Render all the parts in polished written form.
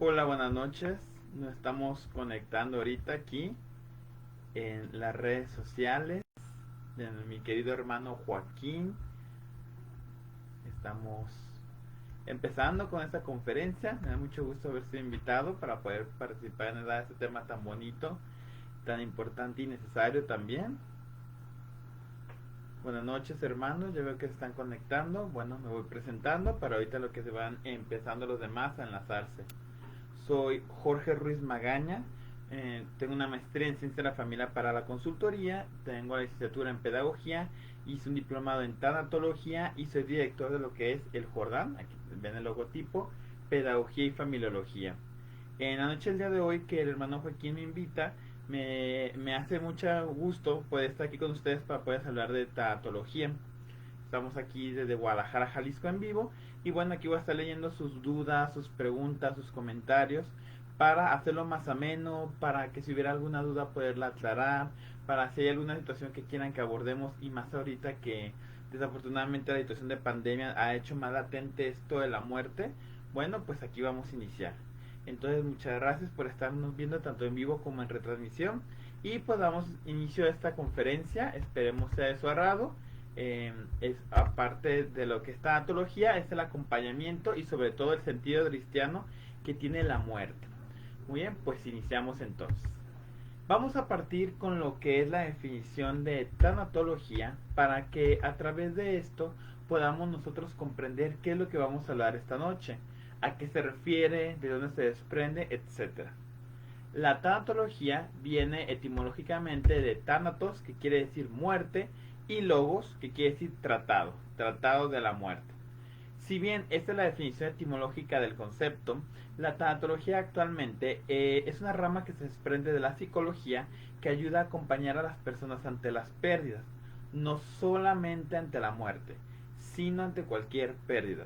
Hola, buenas noches. Nos estamos conectando ahorita aquí en las redes sociales de mi querido hermano Joaquín. Estamos empezando con esta conferencia. Me da mucho gusto haber sido invitado para poder participar en este tema tan bonito, tan importante y necesario también. Buenas noches, hermanos. Yo veo que se están conectando. Bueno, me voy presentando para ahorita lo que se van empezando los demás a enlazarse. Soy Jorge Ruiz Magaña. Tengo una maestría en Ciencia de la Familia para la Consultoría. Tengo la licenciatura en Pedagogía. Hice un diplomado en Tanatología y soy director de lo que es el Jordán. Aquí ven el logotipo: Pedagogía y Familiología. En la noche del día de hoy, que el hermano Joaquín me invita, me hace mucho gusto poder estar aquí con ustedes para poder hablar de tanatología. Estamos aquí desde Guadalajara, Jalisco, en vivo. Y bueno, aquí voy a estar leyendo sus dudas, sus preguntas, sus comentarios, para hacerlo más ameno, para que si hubiera alguna duda poderla aclarar, para si hay alguna situación que quieran que abordemos, y más ahorita que desafortunadamente la situación de pandemia ha hecho más latente esto de la muerte. Bueno, pues aquí vamos a iniciar. Entonces, muchas gracias por estarnos viendo tanto en vivo como en retransmisión. Y pues damos inicio a esta conferencia. Esperemos sea de su agrado. Es aparte de lo que es tanatología, es el acompañamiento y sobre todo el sentido cristiano que tiene la muerte. Muy bien, pues iniciamos entonces. Vamos a partir con lo que es la definición de tanatología, para que a través de esto podamos nosotros comprender qué es lo que vamos a hablar esta noche, a qué se refiere, de dónde se desprende, etcétera. La tanatología viene etimológicamente de thanatos, que quiere decir muerte, y logos, que quiere decir tratado, tratado de la muerte. Si bien esta es la definición etimológica del concepto, la tanatología actualmente es una rama que se desprende de la psicología, que ayuda a acompañar a las personas ante las pérdidas, no solamente ante la muerte, sino ante cualquier pérdida.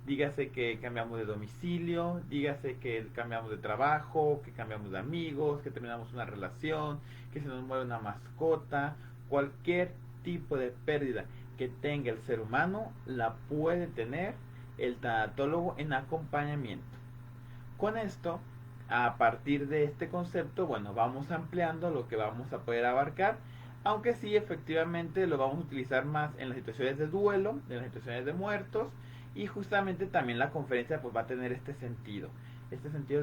Dígase que cambiamos de domicilio, dígase que cambiamos de trabajo, que cambiamos de amigos, que terminamos una relación, que se nos muere una mascota, cualquier tipo de pérdida que tenga el ser humano la puede tener el tanatólogo en acompañamiento. Con esto, a partir de este concepto, bueno, vamos ampliando lo que vamos a poder abarcar, aunque sí, efectivamente lo vamos a utilizar más en las situaciones de duelo, en las situaciones de muertos, y justamente también la conferencia pues va a tener este sentido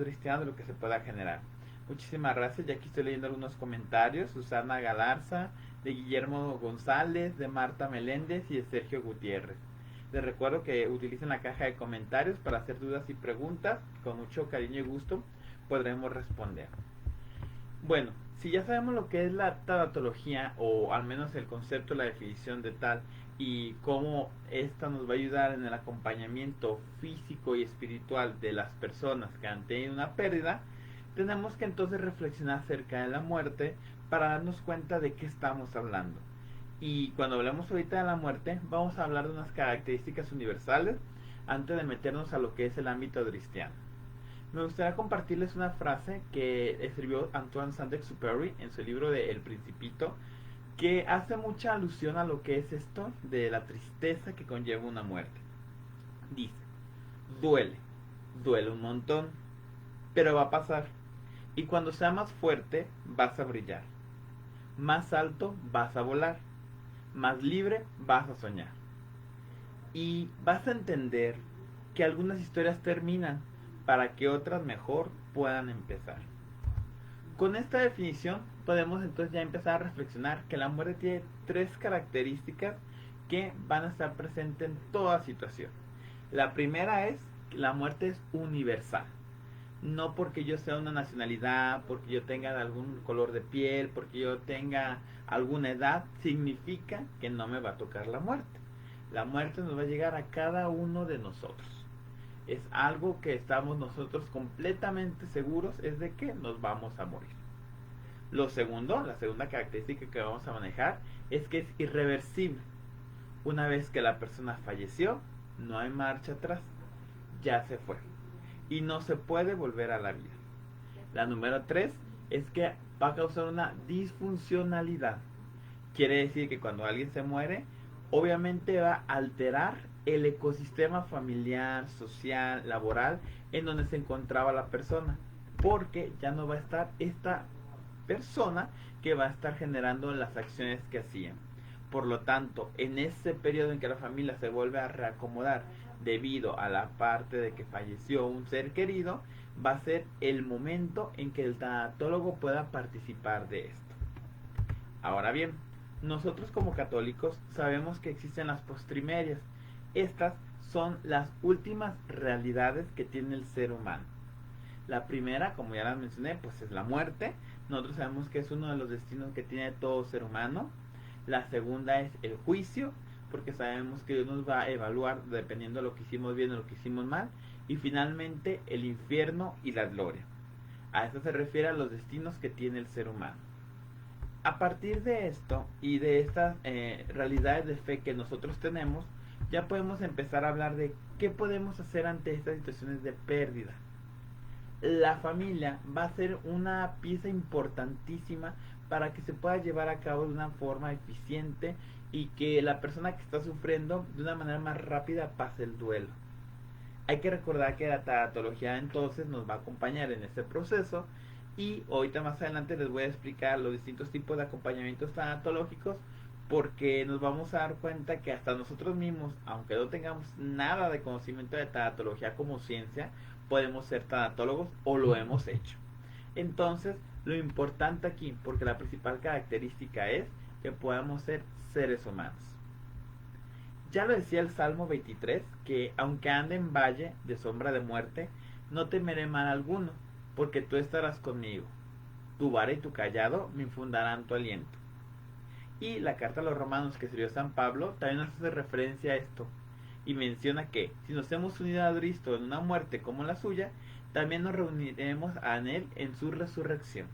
cristiano de lo que se pueda generar. Muchísimas gracias. Ya aquí estoy leyendo algunos comentarios: Susana Galarza, de Guillermo González, de Marta Meléndez y de Sergio Gutiérrez. Les recuerdo que utilicen la caja de comentarios para hacer dudas y preguntas. Con mucho cariño y gusto podremos responder. Bueno, si ya sabemos lo que es la tanatología, o al menos el concepto, la definición de tal, y cómo esta nos va a ayudar en el acompañamiento físico y espiritual de las personas que han tenido una pérdida, tenemos que entonces reflexionar acerca de la muerte para darnos cuenta de qué estamos hablando. Y cuando hablemos ahorita de la muerte, vamos a hablar de unas características universales antes de meternos a lo que es el ámbito cristiano. Me gustaría compartirles una frase que escribió Antoine Saint-Exupéry en su libro de El Principito, que hace mucha alusión a lo que es esto de la tristeza que conlleva una muerte. Dice: duele, duele un montón, pero va a pasar. Y cuando sea más fuerte, vas a brillar. Más alto, vas a volar. Más libre, vas a soñar. Y vas a entender que algunas historias terminan para que otras mejor puedan empezar. Con esta definición podemos entonces ya empezar a reflexionar que la muerte tiene tres características que van a estar presentes en toda situación. La primera es que la muerte es universal. No porque yo sea una nacionalidad, porque yo tenga algún color de piel, porque yo tenga alguna edad, significa que no me va a tocar la muerte. La muerte nos va a llegar a cada uno de nosotros. Es algo que estamos nosotros completamente seguros, es de que nos vamos a morir. Lo segundo, la segunda característica que vamos a manejar, es que es irreversible. Una vez que la persona falleció, no hay marcha atrás, ya se fue y no se puede volver a la vida. La número 3 es que va a causar una disfuncionalidad. Quiere decir que cuando alguien se muere, obviamente va a alterar el ecosistema familiar, social, laboral en donde se encontraba la persona, porque ya no va a estar esta persona que va a estar generando las acciones que hacían. Por lo tanto, en ese periodo en que la familia se vuelve a reacomodar debido a la parte de que falleció un ser querido, va a ser el momento en que el tanatólogo pueda participar de esto. Ahora bien, nosotros como católicos sabemos que existen las postrimerias. Estas son las últimas realidades que tiene el ser humano. La primera, como ya las mencioné, pues es la muerte. Nosotros sabemos que es uno de los destinos que tiene todo ser humano. La segunda es el juicio, porque sabemos que Dios nos va a evaluar dependiendo de lo que hicimos bien o lo que hicimos mal. Y finalmente el infierno y la gloria. A esto se refiere a los destinos que tiene el ser humano. A partir de esto y de estas realidades de fe que nosotros tenemos, ya podemos empezar a hablar de qué podemos hacer ante estas situaciones de pérdida. La familia va a ser una pieza importantísima para que se pueda llevar a cabo de una forma eficiente y que la persona que está sufriendo de una manera más rápida pase el duelo. Hay que recordar que la tanatología entonces nos va a acompañar en este proceso y ahorita más adelante les voy a explicar los distintos tipos de acompañamientos tanatológicos, porque nos vamos a dar cuenta que hasta nosotros mismos, aunque no tengamos nada de conocimiento de tanatología como ciencia, podemos ser tanatólogos o lo hemos hecho. Entonces, lo importante aquí, porque la principal característica es que podamos ser seres humanos. Ya lo decía el Salmo 23, que aunque ande en valle de sombra de muerte, no temeré mal alguno, porque tú estarás conmigo. Tu vara y tu callado me infundarán tu aliento. Y la carta a los romanos que escribió San Pablo también nos hace referencia a esto, y menciona que si nos hemos unido a Cristo en una muerte como la suya, también nos reuniremos a él en su resurrección.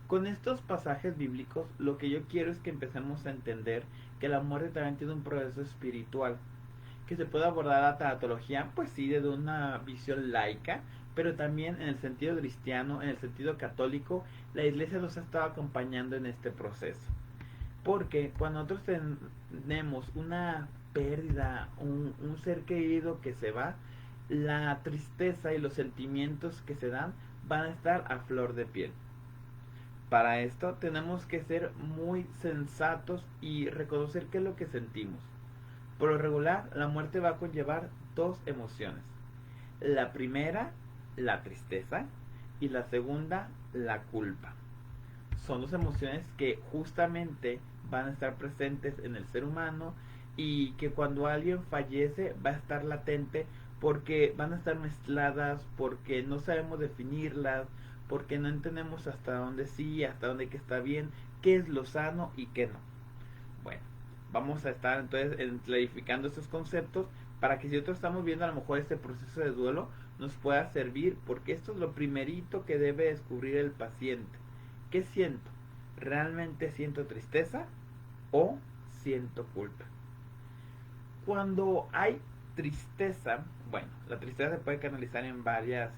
Con estos pasajes bíblicos, lo que yo quiero es que empecemos a entender que la muerte también tiene un proceso espiritual, que se puede abordar la tanatología, pues sí, desde una visión laica, pero también en el sentido cristiano, en el sentido católico, la iglesia nos ha estado acompañando en este proceso. Porque cuando nosotros tenemos una pérdida, un ser querido que se va, la tristeza y los sentimientos que se dan van a estar a flor de piel. Para esto tenemos que ser muy sensatos y reconocer qué es lo que sentimos. Por lo regular, la muerte va a conllevar dos emociones. La primera, la tristeza, y la segunda, la culpa. Son dos emociones que justamente van a estar presentes en el ser humano y que cuando alguien fallece va a estar latente porque van a estar mezcladas, porque no sabemos definirlas, porque no entendemos hasta dónde sí, hasta dónde que está bien, qué es lo sano y qué no. Bueno, vamos a estar entonces clarificando estos conceptos para que si nosotros estamos viendo a lo mejor este proceso de duelo nos pueda servir, porque esto es lo primerito que debe descubrir el paciente. ¿Qué siento? ¿Realmente siento tristeza o siento culpa? Cuando hay tristeza, bueno, la tristeza se puede canalizar en varias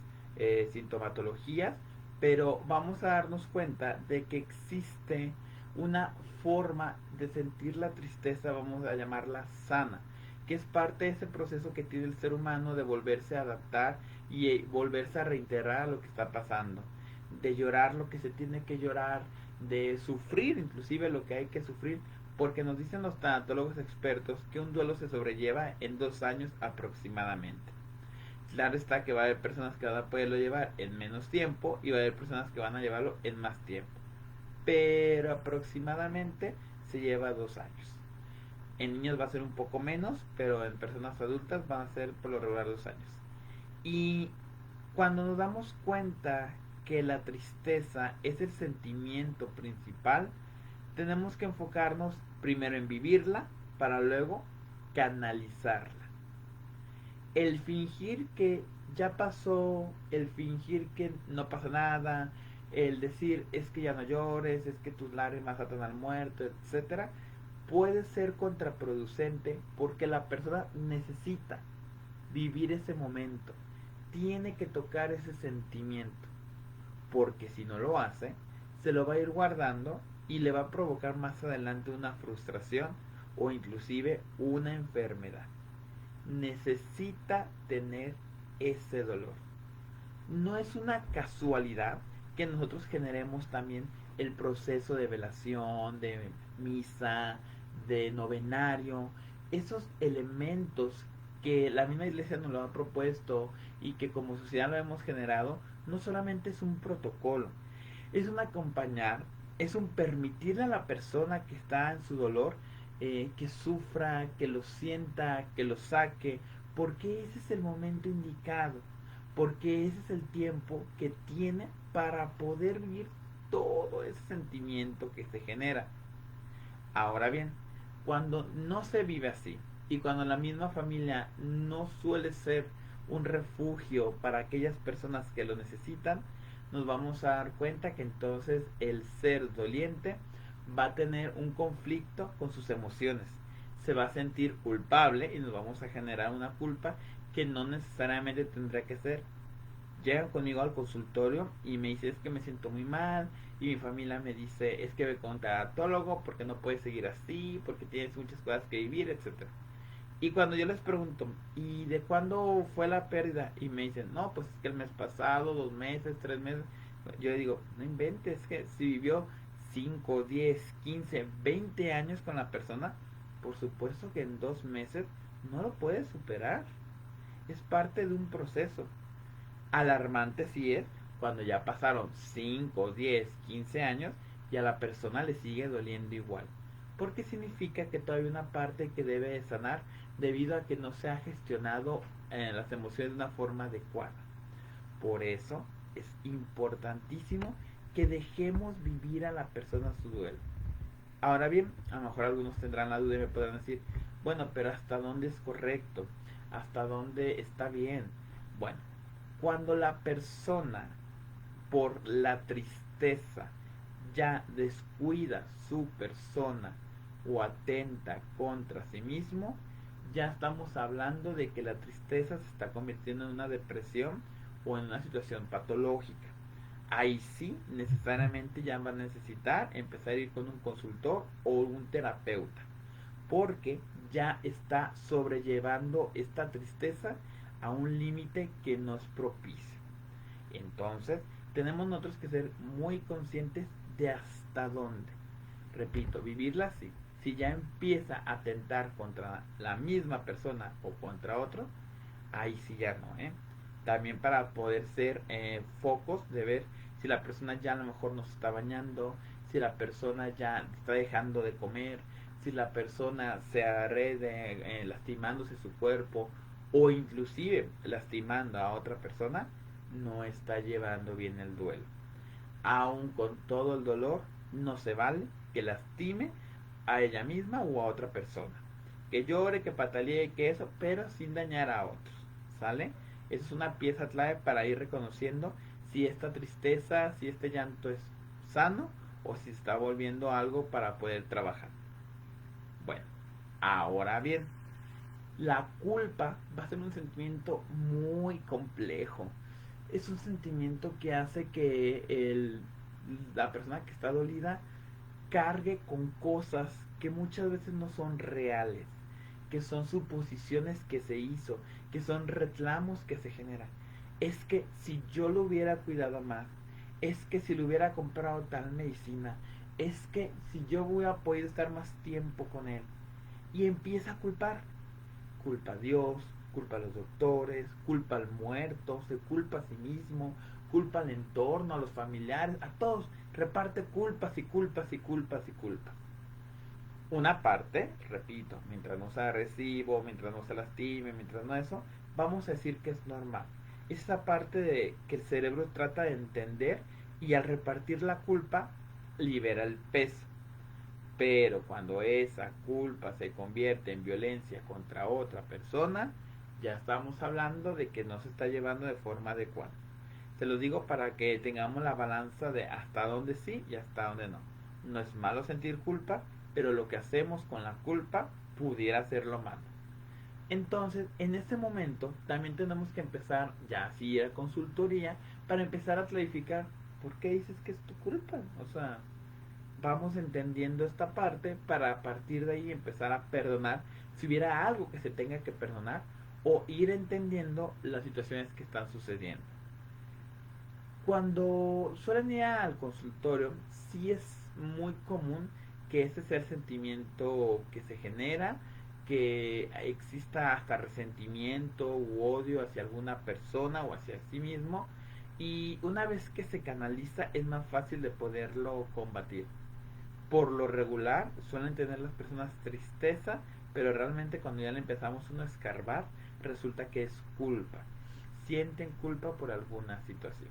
sintomatologías, pero vamos a darnos cuenta de que existe una forma de sentir la tristeza, vamos a llamarla sana, que es parte de ese proceso que tiene el ser humano de volverse a adaptar y volverse a reintegrar a lo que está pasando, de llorar lo que se tiene que llorar, de sufrir inclusive lo que hay que sufrir, porque nos dicen los tanatólogos expertos que un duelo se sobrelleva en 2 años aproximadamente. Claro está que va a haber personas que van a poderlo llevar en menos tiempo y va a haber personas que van a llevarlo en más tiempo, pero aproximadamente se lleva 2 años. En niños va a ser un poco menos, pero en personas adultas van a ser por lo regular 2 años. Y cuando nos damos cuenta que la tristeza es el sentimiento principal, tenemos que enfocarnos primero en vivirla para luego canalizarla. El fingir que ya pasó, el fingir que no pasa nada, el decir es que ya no llores, es que tus lágrimas atan al muerto, etcétera, puede ser contraproducente porque la persona necesita vivir ese momento, tiene que tocar ese sentimiento, porque si no lo hace, se lo va a ir guardando y le va a provocar más adelante una frustración o inclusive una enfermedad. necesita tener ese dolor. No es una casualidad que nosotros generemos también el proceso de velación, de misa, de novenario, esos elementos que la misma iglesia nos lo ha propuesto y que como sociedad lo hemos generado, no solamente es un protocolo, es un acompañar, es un permitirle a la persona que está en su dolor que sufra, que lo sienta, que lo saque, porque ese es el momento indicado, porque ese es el tiempo que tiene para poder vivir todo ese sentimiento que se genera. Ahora bien, cuando no se vive así y cuando la misma familia no suele ser un refugio para aquellas personas que lo necesitan, nos vamos a dar cuenta que entonces el ser doliente va a tener un conflicto con sus emociones. Se va a sentir culpable y nos vamos a generar una culpa que no necesariamente tendrá que ser. Llegan conmigo al consultorio y me dice es que me siento muy mal y mi familia me dice es que ve con un tanatólogo porque no puedes seguir así, porque tienes muchas cosas que vivir, etcétera. Y cuando yo les pregunto, ¿y de cuándo fue la pérdida? Y me dicen, no, pues es que el mes pasado, 2 meses, 3 meses. Yo digo, no inventes, que si vivió 5 10 15 20 años con la persona, por supuesto que en 2 meses no lo puedes superar. Es parte de un proceso. Alarmante sí es cuando ya pasaron 5 10 15 años y a la persona le sigue doliendo igual. Porque significa que todavía hay una parte que debe de sanar debido a que no se ha gestionado las emociones de una forma adecuada. Por eso es importantísimo que dejemos vivir a la persona su duelo. Ahora bien, a lo mejor algunos tendrán la duda y me podrán decir, bueno, pero ¿hasta dónde es correcto? ¿Hasta dónde está bien? Bueno, cuando la persona por la tristeza ya descuida su persona o atenta contra sí mismo, ya estamos hablando de que la tristeza se está convirtiendo en una depresión o en una situación patológica. Ahí sí, necesariamente ya van a necesitar empezar a ir con un consultor o un terapeuta, porque ya está sobrellevando esta tristeza a un límite que no es propicio. Entonces, tenemos nosotros que ser muy conscientes de hasta dónde. Repito, vivirla así. Si ya empieza a atentar contra la misma persona o contra otro, ahí sí ya no, ¿eh? También para poder ser focos de ver si la persona ya a lo mejor no se está bañando, si la persona ya está dejando de comer, si la persona se agrede lastimándose su cuerpo o inclusive lastimando a otra persona, no está llevando bien el duelo. Aún con todo el dolor, no se vale que lastime a ella misma o a otra persona. Que llore, que patalee, que eso, pero sin dañar a otros. ¿Sale? Esa es una pieza clave para ir reconociendo si esta tristeza, si este llanto es sano o si está volviendo algo para poder trabajar. Bueno, ahora bien, la culpa va a ser un sentimiento muy complejo. Es un sentimiento que hace que la persona que está dolida cargue con cosas que muchas veces no son reales, que son suposiciones que se hizo, que son reclamos que se generan. Es que si yo lo hubiera cuidado más, es que si le hubiera comprado tal medicina, es que si yo hubiera podido estar más tiempo con él. Y empieza a culpar. Culpa a Dios, culpa a los doctores, culpa al muerto, se culpa a sí mismo, culpa al entorno, a los familiares, a todos. Reparte culpas y culpas y culpas y culpas. Una parte, repito, mientras no sea agresivo, mientras no se lastime, mientras no eso, vamos a decir que es normal. Es esa parte de que el cerebro trata de entender y al repartir la culpa libera el peso. Pero cuando esa culpa se convierte en violencia contra otra persona, ya estamos hablando de que no se está llevando de forma adecuada. Se lo digo para que tengamos la balanza de hasta dónde sí y hasta dónde no. No es malo sentir culpa, pero lo que hacemos con la culpa pudiera ser lo malo. Entonces, en este momento, también tenemos que empezar ya así a consultoría para empezar a clarificar por qué dices que es tu culpa. O sea, vamos entendiendo esta parte para a partir de ahí empezar a perdonar si hubiera algo que se tenga que perdonar o ir entendiendo las situaciones que están sucediendo. Cuando suelen ir al consultorio, sí es muy común que ese sea el sentimiento que se genera, que exista hasta resentimiento u odio hacia alguna persona o hacia sí mismo, y una vez que se canaliza es más fácil de poderlo combatir. Por lo regular suelen tener las personas tristeza, pero realmente cuando ya le empezamos uno a escarbar, resulta que es culpa. Sienten culpa por alguna situación.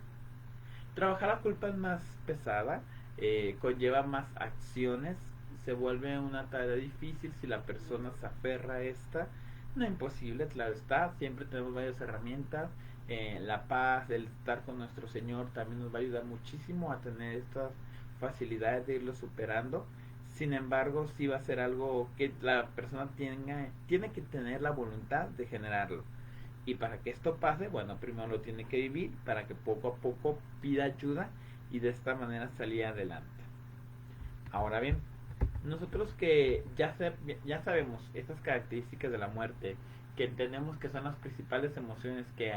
Trabajar la culpa es más pesada, conlleva más acciones, se vuelve una tarea difícil si la persona se aferra a esta. No imposible, claro está, siempre tenemos varias herramientas. La paz, el estar con nuestro Señor también nos va a ayudar muchísimo a tener estas facilidades de irlo superando. Sin embargo, sí va a ser algo que la persona tiene que tener la voluntad de generarlo. Y para que esto pase, bueno, primero lo tiene que vivir para que poco a poco pida ayuda y de esta manera salir adelante. Ahora bien, nosotros que ya sabemos estas características de la muerte, que entendemos que son las principales emociones que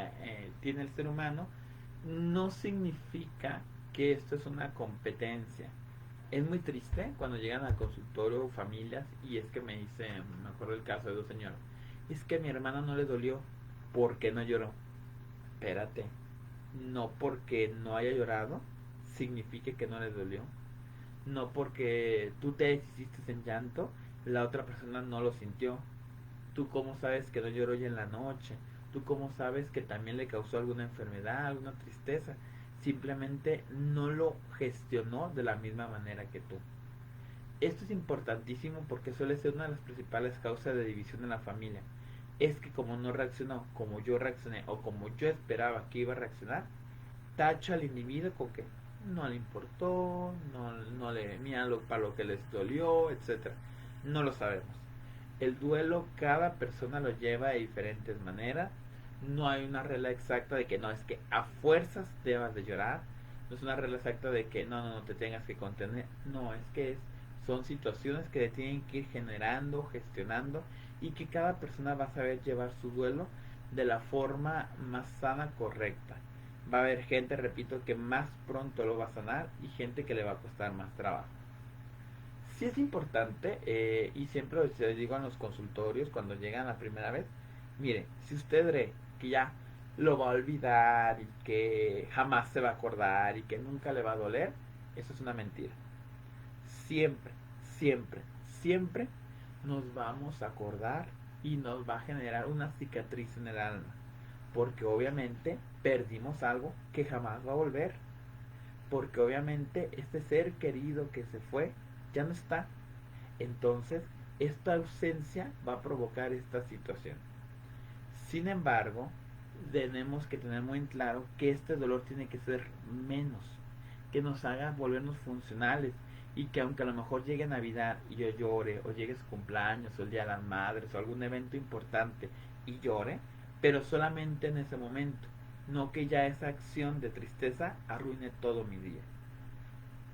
tiene el ser humano, no significa que esto es una competencia. Es muy triste cuando llegan al consultorio familias y es que me acuerdo el caso de dos señoras, es que a mi hermana no le dolió, porque no lloró. Espérate, no porque no haya llorado significa que no le dolió. No porque tú te deshiciste en llanto, la otra persona no lo sintió. Tú cómo sabes que no lloró ya en la noche. Tú cómo sabes que también le causó alguna enfermedad, alguna tristeza. Simplemente no lo gestionó de la misma manera que tú. Esto es importantísimo porque suele ser una de las principales causas de división en la familia. Es que como no reaccionó como yo reaccioné o como yo esperaba que iba a reaccionar, tacho al individuo con que no le importó, no le mira para lo que les dolió, etcétera. No lo sabemos. El duelo cada persona lo lleva de diferentes maneras. No hay una regla exacta de que no, es que a fuerzas debas de llorar. No es una regla exacta de que no te tengas que contener. No, es que son situaciones que tienen que ir generando, gestionando y que cada persona va a saber llevar su duelo de la forma más sana, correcta. Va a haber gente, repito, que más pronto lo va a sanar y gente que le va a costar más trabajo. Sí es importante, y siempre se digo en los consultorios cuando llegan la primera vez, mire, si usted cree que ya lo va a olvidar y que jamás se va a acordar y que nunca le va a doler, eso es una mentira. Siempre, siempre, siempre nos vamos a acordar y nos va a generar una cicatriz en el alma, porque obviamente perdimos algo que jamás va a volver, porque obviamente este ser querido que se fue ya no está. Entonces, esta ausencia va a provocar esta situación. Sin embargo, tenemos que tener muy claro que este dolor tiene que ser menos, que nos haga volvernos funcionales y que aunque a lo mejor llegue Navidad y yo llore, o llegue su cumpleaños, o el Día de las Madres, o algún evento importante y llore, pero solamente en ese momento, no que ya esa acción de tristeza arruine todo mi día.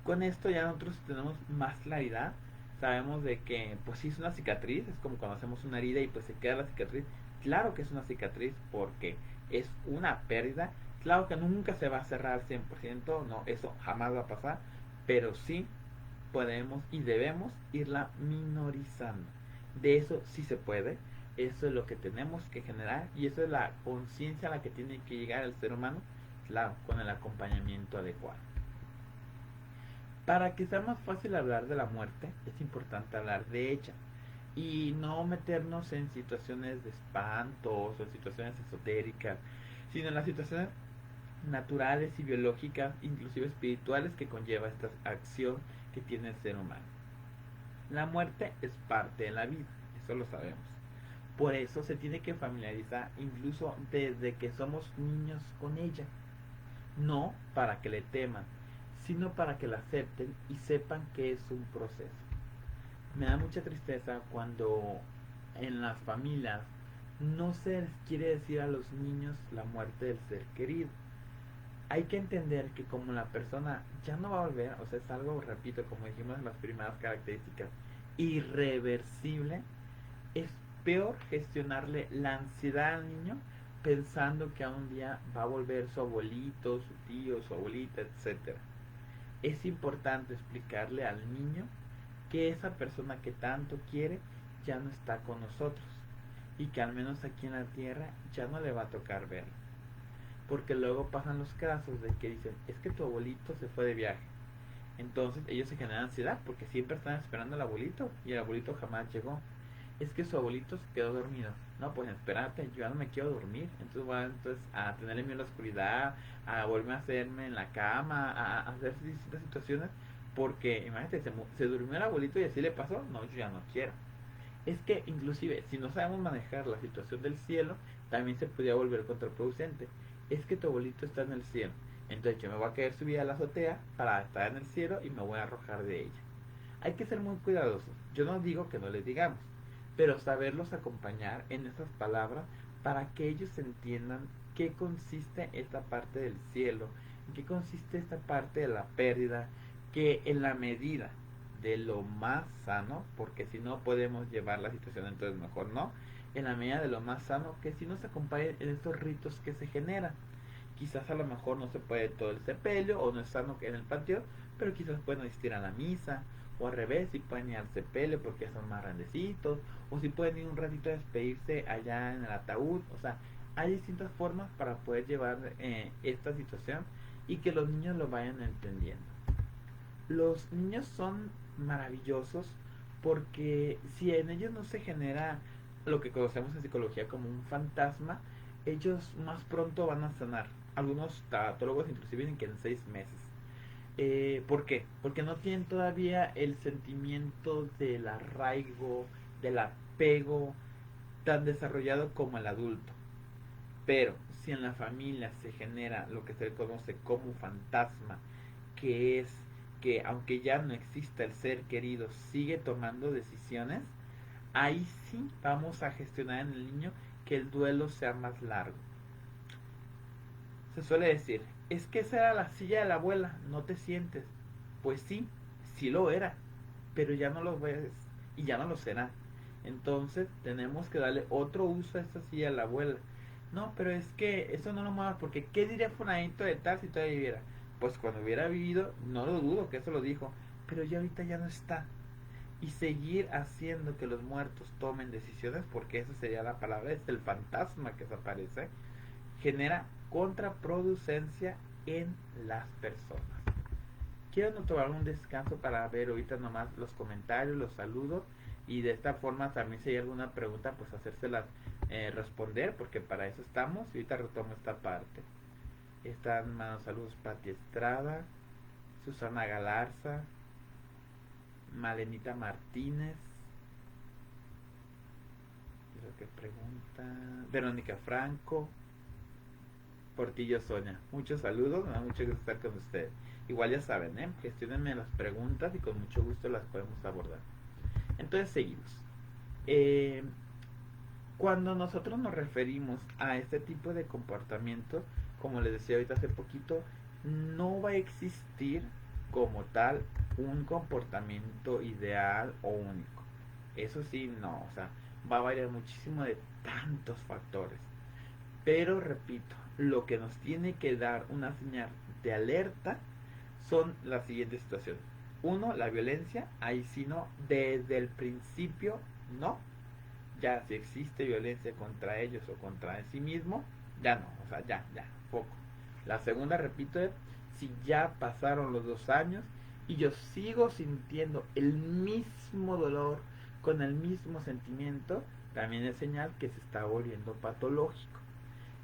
Con esto ya nosotros tenemos más claridad, sabemos de que pues sí es una cicatriz, es como cuando hacemos una herida y pues se queda la cicatriz. Claro que es una cicatriz porque es una pérdida, claro que nunca se va a cerrar al 100%, no, eso jamás va a pasar, pero sí podemos y debemos irla minorizando. De eso sí se puede, eso es lo que tenemos que generar y eso es la conciencia a la que tiene que llegar el ser humano, claro, con el acompañamiento adecuado. Para que sea más fácil hablar de la muerte, es importante hablar de ella y no meternos en situaciones de espantos o en situaciones esotéricas, sino en las situaciones naturales y biológicas, inclusive espirituales, que conlleva esta acción que tiene el ser humano. La muerte es parte de la vida, eso lo sabemos. Por eso se tiene que familiarizar incluso desde que somos niños con ella. No para que le teman, sino para que la acepten y sepan que es un proceso. Me da mucha tristeza cuando en las familias no se les quiere decir a los niños la muerte del ser querido. Hay que entender que como la persona ya no va a volver, o sea, es algo, repito, como dijimos en las primeras características, irreversible, es peor, gestionarle la ansiedad al niño pensando que a un día va a volver su abuelito, su tío, su abuelita, etcétera. Es importante explicarle al niño que esa persona que tanto quiere ya no está con nosotros y que al menos aquí en la tierra ya no le va a tocar verlo. Porque luego pasan los casos de que dicen, es que tu abuelito se fue de viaje. Entonces ellos se generan ansiedad porque siempre están esperando al abuelito y el abuelito jamás llegó. Es que su abuelito se quedó dormido. No, pues espérate, yo ya no me quiero dormir. Entonces voy a tenerle miedo a la oscuridad, a volverme a hacerme en la cama, a hacer distintas situaciones. Porque imagínate, se durmió el abuelito y así le pasó. No, yo ya no quiero. Es que inclusive si no sabemos manejar la situación del cielo, también se podría volver contraproducente. Es que tu abuelito está en el cielo. Entonces yo me voy a querer subir a la azotea para estar en el cielo y me voy a arrojar de ella. Hay que ser muy cuidadosos. Yo no digo que no les digamos, pero saberlos acompañar en esas palabras para que ellos entiendan qué consiste esta parte del cielo, en qué consiste esta parte de la pérdida, que en la medida de lo más sano, porque si no podemos llevar la situación, entonces mejor no, en la medida de lo más sano, que si nos acompañen en estos ritos que se generan. Quizás a lo mejor no se puede todo el sepelio o no es sano en el panteón, pero quizás pueden asistir a la misa, o al revés, si pueden ir al sepelio porque son más grandecitos, o si pueden ir un ratito a despedirse allá en el ataúd. O sea, hay distintas formas para poder llevar esta situación y que los niños lo vayan entendiendo. Los niños son maravillosos porque si en ellos no se genera lo que conocemos en psicología como un fantasma, ellos más pronto van a sanar. Algunos tanatólogos inclusive dicen que en 6 meses. ¿Por qué? Porque no tienen todavía el sentimiento del arraigo, del apego tan desarrollado como el adulto. Pero si en la familia se genera lo que se conoce como fantasma, que es que aunque ya no exista el ser querido, sigue tomando decisiones, ahí sí vamos a gestionar en el niño que el duelo sea más largo. Se suele decir, es que esa era la silla de la abuela, no te sientes. Pues sí, sí lo era, pero ya no lo ves y ya no lo será. Entonces tenemos que darle otro uso a esta silla de la abuela. No, pero es que eso no lo muevas porque ¿qué diría fulanito de tal si todavía viviera? Pues cuando hubiera vivido, no lo dudo que eso lo dijo, pero ya ahorita ya no está. Y seguir haciendo que los muertos tomen decisiones, porque esa sería la palabra, es el fantasma que se aparece, genera contraproducencia en las personas. Quiero no tomar un descanso para ver ahorita nomás los comentarios, los saludos, y de esta forma también si hay alguna pregunta pues hacérselas responder, porque para eso estamos. Y ahorita retomo esta parte. Están manos saludos Pati Estrada, Susana Galarza, Malenita Martínez, creo que pregunta, Verónica Franco, Portillo Sonia. Muchos saludos, me da mucho gusto estar con ustedes. Igual ya saben, gestionenme las preguntas y con mucho gusto las podemos abordar. Entonces seguimos. Cuando nosotros nos referimos a este tipo de comportamiento, como les decía ahorita hace poquito, no va a existir como tal un comportamiento ideal o único. Eso sí, no, o sea, va a variar muchísimo de tantos factores. Pero repito, lo que nos tiene que dar una señal de alerta son las siguientes situaciones. Uno, la violencia, ahí sí no, desde el principio no. Ya si existe violencia contra ellos o contra sí mismo, ya no, o sea, ya, poco. La segunda, repito, es si ya pasaron los 2 años y yo sigo sintiendo el mismo dolor, con el mismo sentimiento, también es señal que se está volviendo patológico.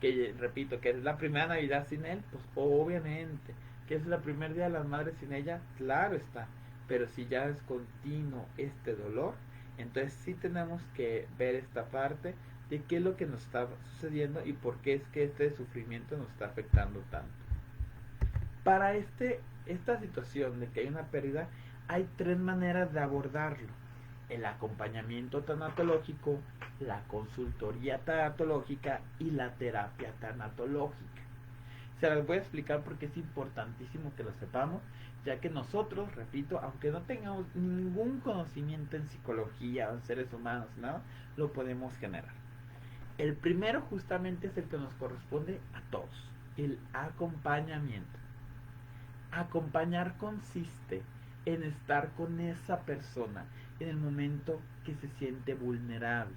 Que repito, que es la primera Navidad sin él, pues obviamente. Que es el primer día de las madres sin ella, claro está. Pero si ya es continuo este dolor, entonces sí tenemos que ver esta parte de qué es lo que nos está sucediendo y por qué es que este sufrimiento nos está afectando tanto. Para esta situación de que hay una pérdida, hay 3 maneras de abordarlo: el acompañamiento tanatológico, la consultoría tanatológica y la terapia tanatológica. Se las voy a explicar porque es importantísimo que lo sepamos, ya que nosotros, repito, aunque no tengamos ningún conocimiento en psicología o en seres humanos, ¿no? Lo podemos generar. El primero justamente es el que nos corresponde a todos, el acompañamiento. Acompañar consiste en estar con esa persona en el momento que se siente vulnerable.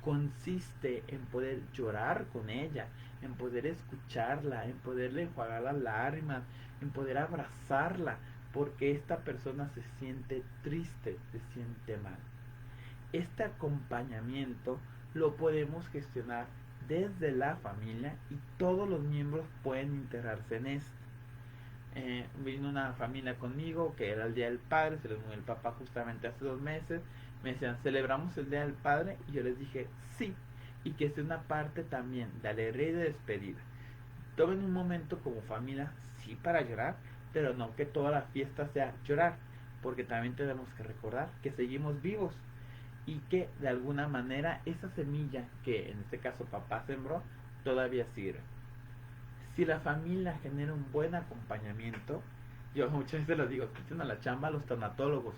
Consiste en poder llorar con ella, en poder escucharla, en poderle enjuagar las lágrimas, en poder abrazarla, porque esta persona se siente triste, se siente mal. Este acompañamiento lo podemos gestionar desde la familia y todos los miembros pueden integrarse en esto. Vino una familia conmigo que era el Día del Padre, se les murió el papá justamente hace 2 meses. Me decían, ¿celebramos el Día del Padre? Y yo les dije, sí, y que sea una parte también de alegría y de despedida. Tomen un momento como familia, sí, para llorar, pero no que toda la fiesta sea llorar, porque también tenemos que recordar que seguimos vivos y que de alguna manera esa semilla que en este caso papá sembró todavía sirve. Si la familia genera un buen acompañamiento, yo muchas veces lo digo, quiten a la chamba a los tanatólogos,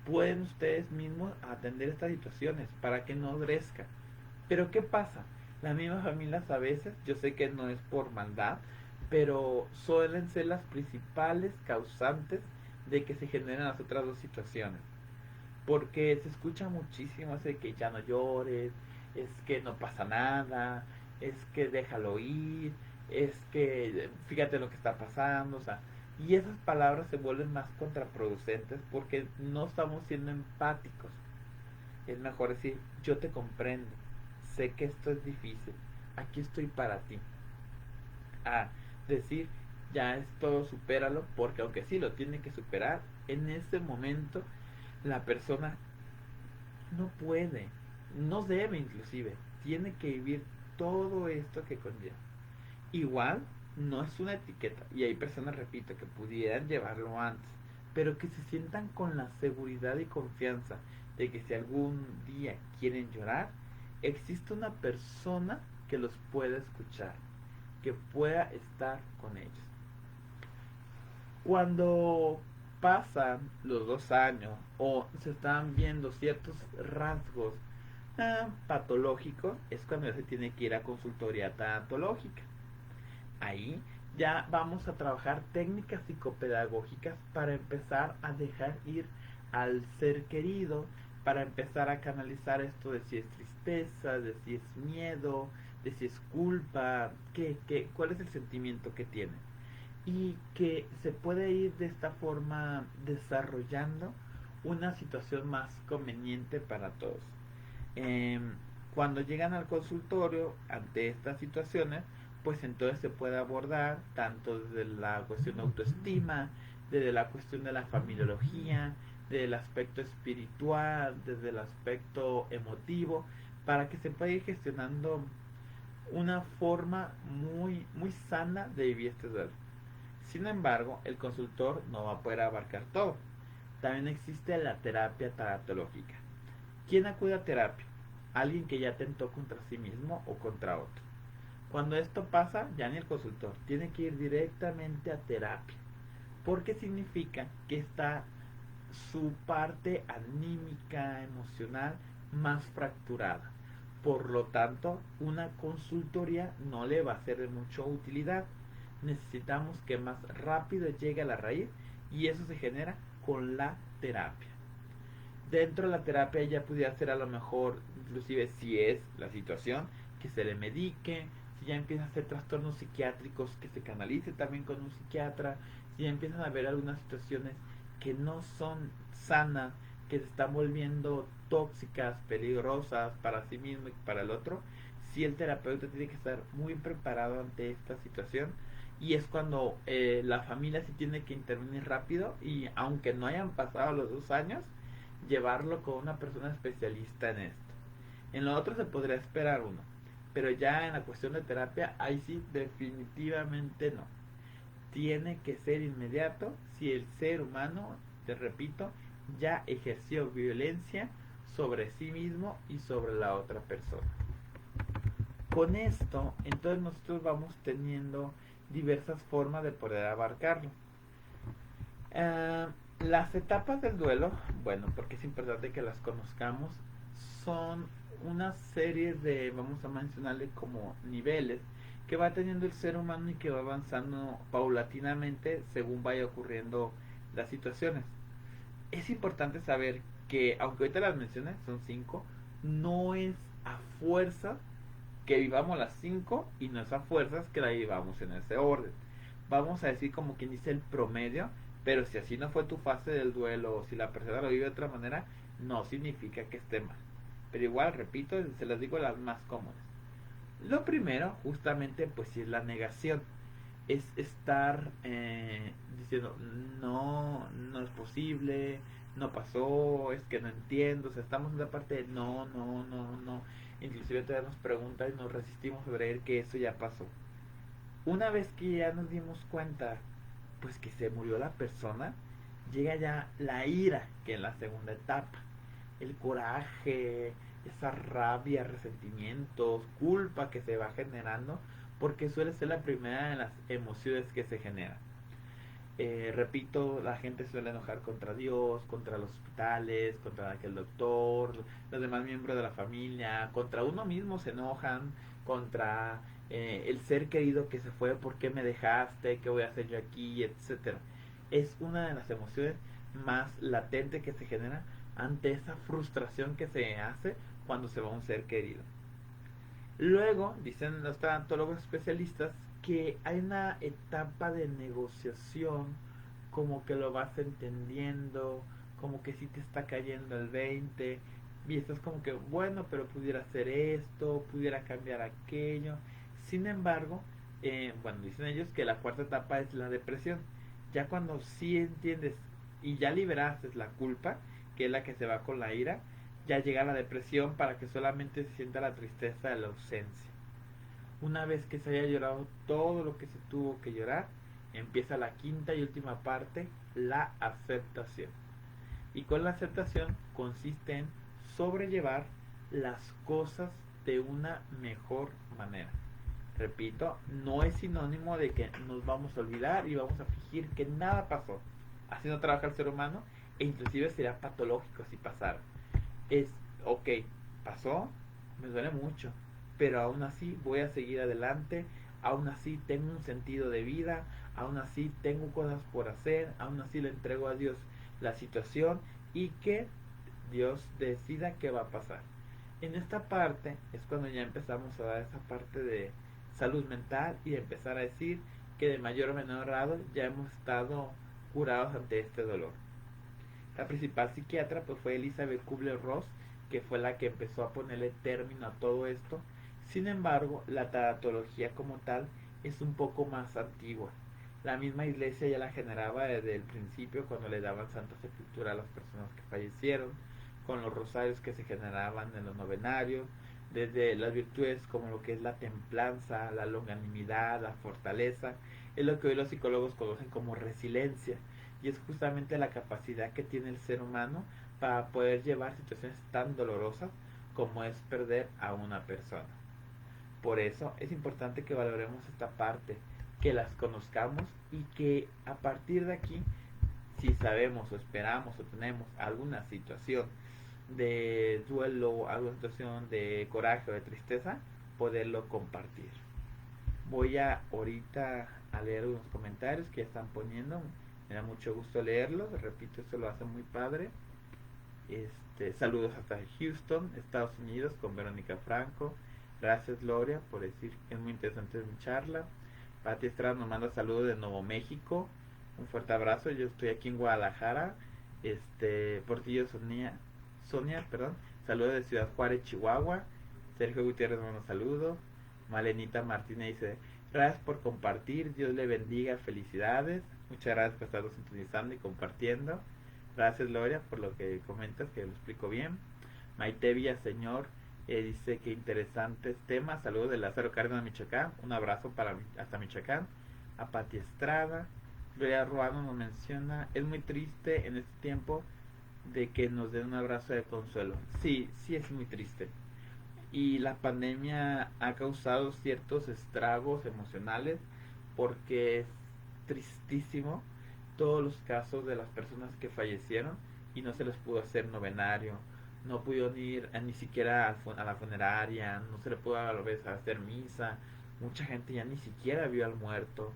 pueden ustedes mismos atender estas situaciones para que no crezca. Pero ¿qué pasa? Las mismas familias a veces, yo sé que no es por maldad, pero suelen ser las principales causantes de que se generen las otras dos situaciones. Porque se escucha muchísimo ese que ya no llores, es que no pasa nada, es que déjalo ir, es que fíjate lo que está pasando, o sea, y esas palabras se vuelven más contraproducentes porque no estamos siendo empáticos. Es mejor decir, yo te comprendo, sé que esto es difícil, aquí estoy para ti. A decir, ya es todo, supéralo, porque aunque sí lo tiene que superar, en ese momento la persona no puede, no debe inclusive, tiene que vivir todo esto que conlleva. Igual no es una etiqueta y hay personas, repito, que pudieran llevarlo antes, pero que se sientan con la seguridad y confianza de que si algún día quieren llorar, existe una persona que los pueda escuchar, que pueda estar con ellos. Cuando pasan los 2 años o se están viendo ciertos rasgos patológicos, es cuando ya se tiene que ir a consultoría tanatológica. Ahí ya vamos a trabajar técnicas psicopedagógicas para empezar a dejar ir al ser querido, para empezar a canalizar esto de si es tristeza, de si es miedo, de si es culpa, cuál es el sentimiento que tiene. Y que se puede ir de esta forma desarrollando una situación más conveniente para todos. Eh, Cuando llegan al consultorio ante estas situaciones, pues entonces se puede abordar tanto desde la cuestión de autoestima, desde la cuestión de la familiología, desde el aspecto espiritual, desde el aspecto emotivo, para que se pueda ir gestionando una forma muy sana de vivir este duelo. Sin embargo, el consultor no va a poder abarcar todo. También existe la terapia tanatológica. ¿Quién acude a terapia? Alguien que ya atentó contra sí mismo o contra otro. Cuando esto pasa, ya ni el consultor tiene que ir directamente a terapia, porque significa que está su parte anímica, emocional, más fracturada. Por lo tanto, una consultoría no le va a ser de mucha utilidad. Necesitamos que más rápido llegue a la raíz y eso se genera con la terapia. Dentro de la terapia ya pudiera ser a lo mejor, inclusive si es la situación, que se le medique, si ya empiezan a ser trastornos psiquiátricos, que se canalice también con un psiquiatra, si ya empiezan a haber algunas situaciones que no son sanas, que se están volviendo tóxicas, peligrosas para sí mismo y para el otro, si el terapeuta tiene que estar muy preparado ante esta situación y es cuando la familia sí tiene que intervenir rápido y aunque no hayan pasado los 2 años, llevarlo con una persona especialista en esto. En lo otro se podría esperar uno, pero ya en la cuestión de terapia, ahí sí definitivamente no. Tiene que ser inmediato si el ser humano, te repito, ya ejerció violencia sobre sí mismo y sobre la otra persona. Con esto, entonces nosotros vamos teniendo diversas formas de poder abarcarlo. Las etapas del duelo, bueno, porque es importante que las conozcamos, son una serie de, vamos a mencionarle como niveles que va teniendo el ser humano y que va avanzando paulatinamente según vaya ocurriendo las situaciones. Es importante saber que, aunque ahorita las menciones son 5, no es a fuerza que vivamos las 5 y no es a fuerzas que la vivamos en ese orden. Vamos a decir como quien dice el promedio, pero si así no fue tu fase del duelo o si la persona lo vive de otra manera, no significa que esté mal. Pero igual, repito, se las digo las más comunes. Lo primero, justamente, pues sí es la negación. Es estar diciendo, no, no es posible, no pasó, es que no entiendo. O sea, estamos en la parte de no, no, no, no. Inclusive todavía nos preguntan y nos resistimos a creer que eso ya pasó. Una vez que ya nos dimos cuenta, pues que se murió la persona, llega ya la ira, que es la segunda etapa. El coraje, esa rabia, resentimientos, culpa que se va generando, porque suele ser la primera de las emociones que se generan. Repito, la gente suele enojar contra Dios, contra los hospitales, contra aquel doctor, los demás miembros de la familia, contra uno mismo se enojan, contra el ser querido que se fue, ¿por qué me dejaste? ¿Qué voy a hacer yo aquí? Etcétera. Es una de las emociones más latentes que se genera ante esa frustración que se hace cuando se va un ser querido. Luego, dicen los tanatólogos especialistas, que hay una etapa de negociación, como que lo vas entendiendo, como que sí te está cayendo el 20, y estás como que, bueno, pero pudiera hacer esto, pudiera cambiar aquello. Sin embargo, bueno, dicen ellos que la cuarta etapa es la depresión. Ya cuando sí entiendes y ya liberaste la culpa, que es la que se va con la ira, ya llega la depresión para que solamente se sienta la tristeza de la ausencia. Una vez que se haya llorado todo lo que se tuvo que llorar, empieza la quinta y última parte, la aceptación. Y con la aceptación consiste en sobrellevar las cosas de una mejor manera. Repito, no es sinónimo de que nos vamos a olvidar y vamos a fingir que nada pasó. Así no trabaja el ser humano e inclusive sería patológico si pasara. Es, ok, pasó, me duele mucho, pero aún así voy a seguir adelante, aún así tengo un sentido de vida, aún así tengo cosas por hacer, aún así le entrego a Dios la situación y que Dios decida qué va a pasar. En esta parte es cuando ya empezamos a dar esa parte de salud mental y empezar a decir que de mayor o menor grado ya hemos estado curados ante este dolor. La principal psiquiatra pues fue Elizabeth Kubler-Ross, que fue la que empezó a ponerle término a todo esto. Sin embargo, la tanatología como tal es un poco más antigua. La misma iglesia ya la generaba desde el principio cuando le daban santa sepultura a las personas que fallecieron, con los rosarios que se generaban en los novenarios, desde las virtudes como lo que es la templanza, la longanimidad, la fortaleza, es lo que hoy los psicólogos conocen como resiliencia, y es justamente la capacidad que tiene el ser humano para poder llevar situaciones tan dolorosas como es perder a una persona. Por eso es importante que valoremos esta parte, que las conozcamos y que a partir de aquí, si sabemos o esperamos o tenemos alguna situación de duelo, alguna situación de coraje o de tristeza, poderlo compartir. Voy a ahorita a leer unos comentarios que están poniendo. Me da mucho gusto leerlos. Repito, esto lo hace muy padre. Saludos hasta Houston, Estados Unidos, con Verónica Franco. Gracias, Gloria, por decir que es muy interesante mi charla. Pati Estrada nos manda saludos de Nuevo México. Un fuerte abrazo. Yo estoy aquí en Guadalajara. Portillo Sonia, perdón. Saludos de Ciudad Juárez, Chihuahua. Sergio Gutiérrez manda saludos. Malenita Martínez dice: gracias por compartir, Dios le bendiga, felicidades. Muchas gracias por estarlo sintonizando y compartiendo. Gracias, Gloria, por lo que comentas, que lo explico bien. Maite Villaseñor dice que interesantes temas. Saludos de Lázaro Cárdenas, Michoacán. Un abrazo para hasta Michoacán. A Pati Estrada. Gloria Ruano nos menciona: es muy triste en este tiempo de que nos den un abrazo de consuelo. Sí, sí es muy triste. Y la pandemia ha causado ciertos estragos emocionales porque es tristísimo todos los casos de las personas que fallecieron y no se les pudo hacer novenario, no pudieron ir ni siquiera a la funeraria, no se le pudo a veces hacer misa, mucha gente ya ni siquiera vio al muerto.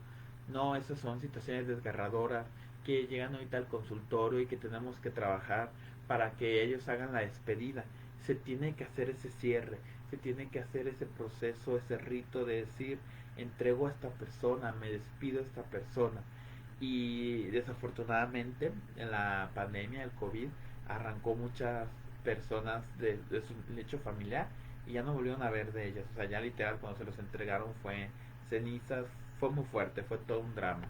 No, esas son situaciones desgarradoras que llegan ahorita al consultorio y que tenemos que trabajar para que ellos hagan la despedida. Se tiene que hacer ese cierre, se tiene que hacer ese proceso, ese rito de decir, entrego a esta persona, me despido a esta persona. Y desafortunadamente en la pandemia, el COVID, arrancó muchas personas de su lecho familiar y ya no volvieron a ver de ellas. O sea, ya literal cuando se los entregaron fue cenizas, fue muy fuerte, fue todo un drama.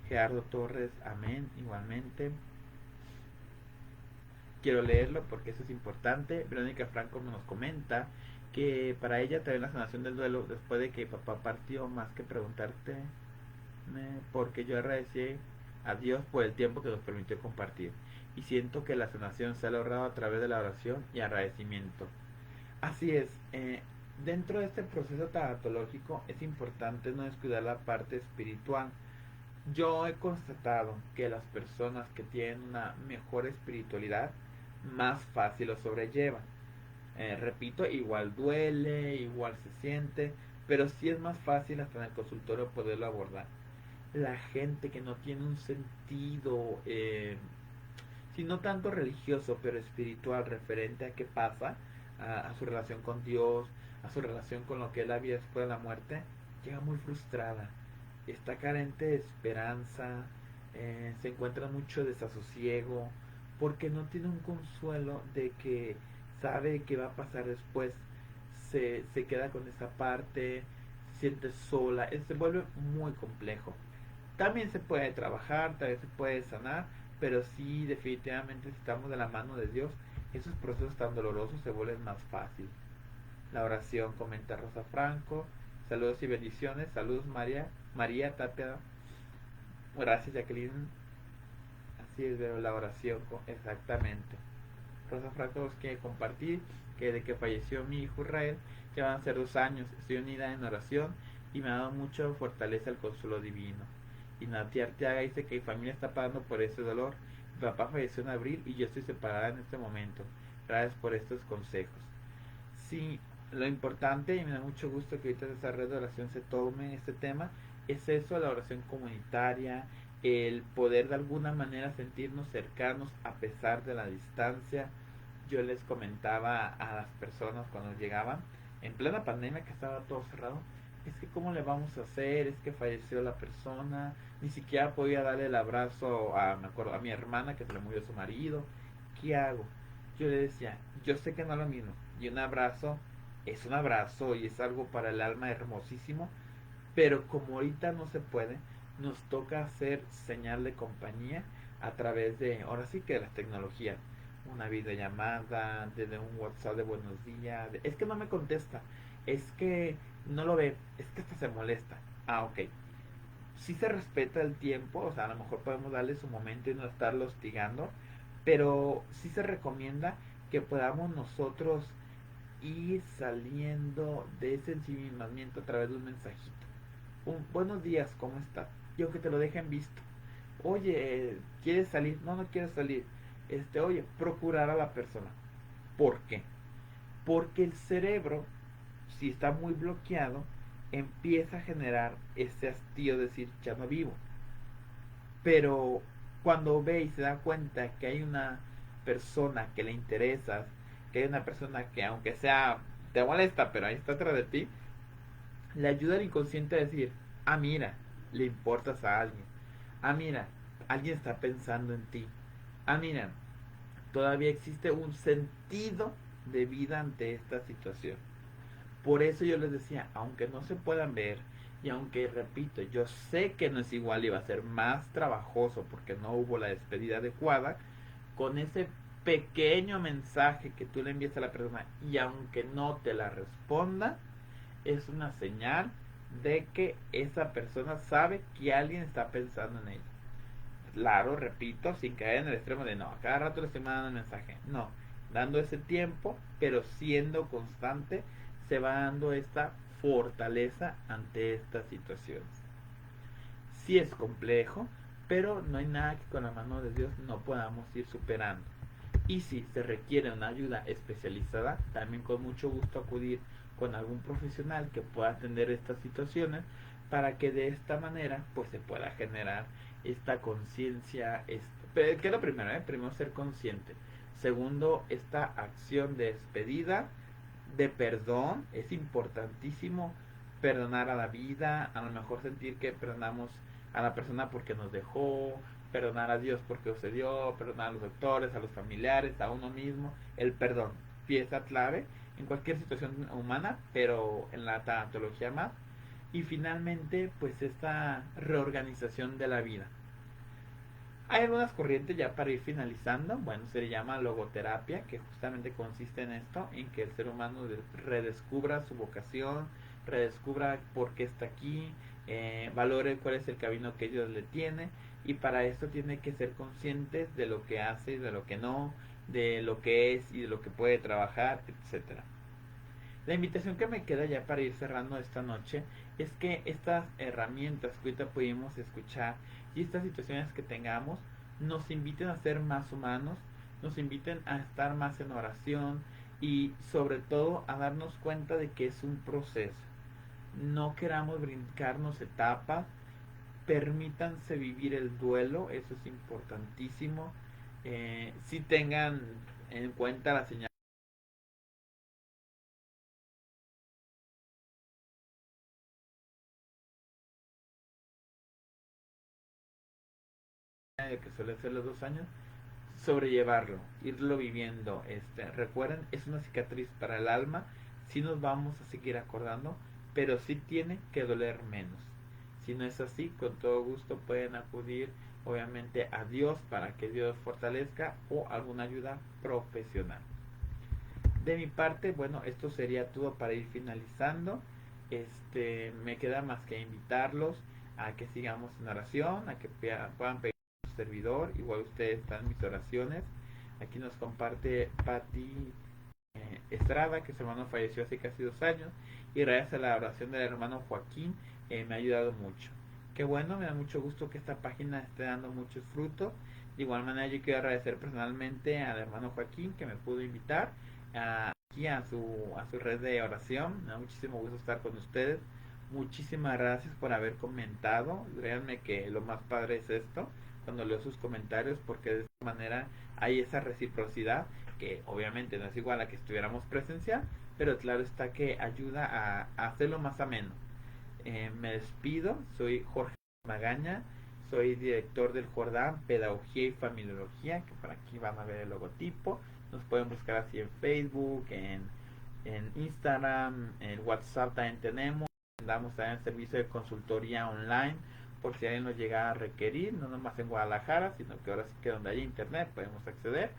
Gerardo Torres, amén, igualmente. Quiero leerlo porque eso es importante. Verónica Franco nos comenta que para ella también la sanación del duelo después de que papá partió, más que preguntarte, porque yo agradecí a Dios por el tiempo que nos permitió compartir y siento que la sanación se ha logrado a través de la oración y agradecimiento. Así es, dentro de este proceso tanatológico es importante no descuidar la parte espiritual. Yo he constatado que las personas que tienen una mejor espiritualidad más fácil lo sobrellevan. Repito, igual duele, igual se siente, pero sí es más fácil hasta en el consultorio poderlo abordar. La gente que no tiene un sentido, si no tanto religioso, pero espiritual, referente a qué pasa, a su relación con Dios, a su relación con lo que es la vida después de la muerte, llega muy frustrada, está carente de esperanza, se encuentra mucho desasosiego, porque no tiene un consuelo de que sabe qué va a pasar después, se queda con esa parte, se siente sola, se vuelve muy complejo. También se puede trabajar, también se puede sanar, pero sí definitivamente si estamos de la mano de Dios, esos procesos tan dolorosos se vuelven más fácil. La oración, comenta Rosa Franco. Saludos y bendiciones. Saludos María Tapia. Gracias Jacqueline. Así es, veo la oración, exactamente. Rosa Franco nos quiere compartir que de que falleció mi hijo Israel, ya van a ser 2 años, estoy unida en oración y me ha dado mucha fortaleza el consuelo divino. Y Nati Arteaga dice que mi familia está pasando por ese dolor. Mi papá falleció en abril y yo estoy separada en este momento. Gracias por estos consejos. Sí, lo importante, y me da mucho gusto que ahorita en esta red de oración se tome este tema, es eso, la oración comunitaria, el poder de alguna manera sentirnos cercanos a pesar de la distancia. Yo les comentaba a las personas cuando llegaban, en plena pandemia que estaba todo cerrado, es que cómo le vamos a hacer, es que falleció la persona, ni siquiera podía darle el abrazo me acuerdo, a mi hermana que se le murió su marido, ¿qué hago? Yo le decía, yo sé que no es lo mismo, y un abrazo es un abrazo y es algo para el alma hermosísimo, pero como ahorita no se puede, nos toca hacer señal de compañía a través de, ahora sí que de las tecnologías, una videollamada, desde un WhatsApp de buenos días, es que no me contesta, es que no lo ve, es que hasta se molesta. Ah, ok. Sí se respeta el tiempo, o sea, a lo mejor podemos darle su momento y no estarlo hostigando, pero sí se recomienda que podamos nosotros ir saliendo de ese ensimismamiento a través de un mensajito. Un buenos días, ¿cómo estás? Y aunque te lo dejen visto. Oye, ¿quieres salir? No, no quiero salir. Oye, procurar a la persona. ¿Por qué? Porque el cerebro, si está muy bloqueado, empieza a generar ese hastío de decir, ya no vivo. Pero cuando ve y se da cuenta que hay una persona que le interesa, que hay una persona que aunque sea te molesta, pero ahí está atrás de ti, le ayuda al inconsciente a decir, ah, mira, le importas a alguien. Ah, mira, alguien está pensando en ti. Ah, mira, todavía existe un sentido de vida ante esta situación. Por eso yo les decía, aunque no se puedan ver, y aunque, repito, yo sé que no es igual y va a ser más trabajoso porque no hubo la despedida adecuada, con ese pequeño mensaje que tú le envías a la persona y aunque no te la responda, es una señal de que esa persona sabe que alguien está pensando en ella. Claro, repito, sin caer en el extremo de no, a cada rato le estoy mandando un mensaje. No, dando ese tiempo, pero siendo constante, se va dando esta fortaleza ante estas situaciones. Sí es complejo, pero no hay nada que con la mano de Dios no podamos ir superando. Y si se requiere una ayuda especializada, también con mucho gusto acudir con algún profesional que pueda atender estas situaciones para que de esta manera pues se pueda generar esta conciencia, que es lo primero, primero ser consciente. Segundo, esta acción de despedida, de perdón, es importantísimo perdonar a la vida, a lo mejor sentir que perdonamos a la persona porque nos dejó, perdonar a Dios porque sucedió, perdonar a los doctores, a los familiares, a uno mismo, el perdón, pieza clave en cualquier situación humana, pero en la tanatología más. Y finalmente, pues esta reorganización de la vida. Hay algunas corrientes ya para ir finalizando, bueno, se le llama logoterapia, que justamente consiste en esto, en que el ser humano redescubra su vocación, redescubra por qué está aquí, valore cuál es el camino que Dios le tiene, y para esto tiene que ser consciente de lo que hace y de lo que no, de lo que es y de lo que puede trabajar, etcétera. La invitación que me queda ya para ir cerrando esta noche es que estas herramientas que ahorita pudimos escuchar y estas situaciones que tengamos nos inviten a ser más humanos, nos inviten a estar más en oración y sobre todo a darnos cuenta de que es un proceso. No queramos brincarnos etapas, permítanse vivir el duelo, eso es importantísimo. Si tengan en cuenta la señal que suele ser los 2 años, sobrellevarlo, irlo viviendo. Recuerden, es una cicatriz para el alma, sí nos vamos a seguir acordando, pero sí tiene que doler menos. Si no es así, con todo gusto pueden acudir obviamente a Dios para que Dios fortalezca o alguna ayuda profesional. De mi parte, bueno, esto sería todo para ir finalizando. Me queda más que invitarlos a que sigamos en oración, a que puedan pedir a su servidor, igual ustedes están en mis oraciones. Aquí nos comparte Patti Estrada, que su hermano falleció hace casi 2 años, y gracias a la oración del hermano Joaquín me ha ayudado mucho. Qué bueno, me da mucho gusto que esta página esté dando muchos frutos. De igual manera yo quiero agradecer personalmente al hermano Joaquín que me pudo invitar aquí a su red de oración. Me da muchísimo gusto estar con ustedes. Muchísimas gracias por haber comentado. Créanme que lo más padre es esto, cuando leo sus comentarios, porque de esta manera hay esa reciprocidad que obviamente no es igual a que estuviéramos presencial, pero claro está que ayuda a hacerlo más ameno. Me despido, soy Jorge Magaña, soy director del Jordán Pedagogía y Familiología, que por aquí van a ver el logotipo. Nos pueden buscar así en Facebook, en Instagram, en WhatsApp también tenemos. Damos también servicio de consultoría online por si alguien nos llega a requerir, no nomás en Guadalajara, sino que ahora sí que donde haya internet podemos acceder.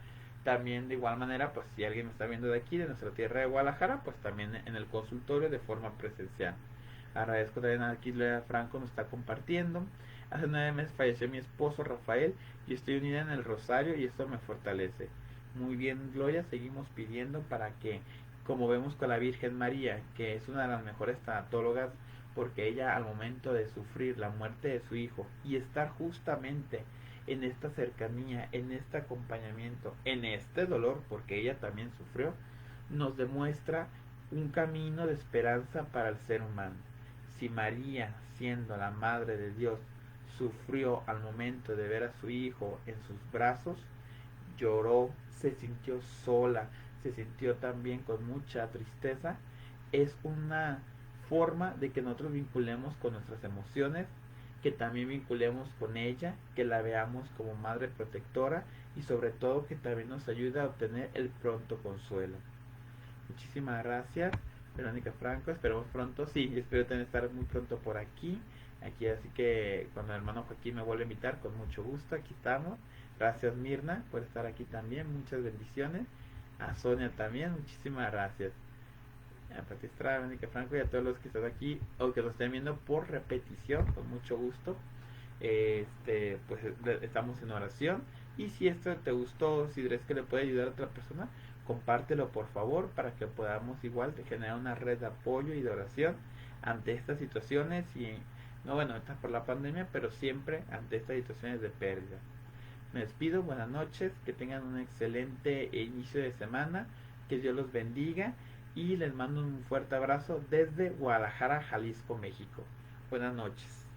También de igual manera, pues si alguien me está viendo de aquí, de nuestra tierra de Guadalajara, pues también en el consultorio de forma presencial. Agradezco también a aquí Lea Franco nos está compartiendo. Hace 9 meses falleció mi esposo Rafael y estoy unida en el rosario y esto me fortalece. Muy bien, Gloria, seguimos pidiendo para que, como vemos con la Virgen María, que es una de las mejores tanatólogas, porque ella al momento de sufrir la muerte de su hijo y estar justamente en esta cercanía, en este acompañamiento, en este dolor, porque ella también sufrió, nos demuestra un camino de esperanza para el ser humano. Si María, siendo la Madre de Dios, sufrió al momento de ver a su hijo en sus brazos, lloró, se sintió sola, se sintió también con mucha tristeza, es una forma de que nosotros vinculemos con nuestras emociones, que también vinculemos con ella, que la veamos como madre protectora y sobre todo que también nos ayude a obtener el pronto consuelo. Muchísimas gracias, Verónica Franco. Esperemos pronto, sí, espero tener estar muy pronto por aquí. Así que cuando el hermano Joaquín me vuelve a invitar, con mucho gusto, aquí estamos. Gracias, Mirna, por estar aquí también. Muchas bendiciones. A Sonia también, muchísimas gracias. A Pati Estrada, Verónica Franco y a todos los que están aquí o que lo estén viendo por repetición, con mucho gusto. Pues estamos en oración. Y si esto te gustó, si crees que le puede ayudar a otra persona, compártelo por favor para que podamos igual generar una red de apoyo y de oración ante estas situaciones y No, bueno, está por la pandemia, pero siempre ante estas situaciones de pérdida. Me despido, buenas noches, que tengan un excelente inicio de semana, que Dios los bendiga y les mando un fuerte abrazo desde Guadalajara, Jalisco, México. Buenas noches.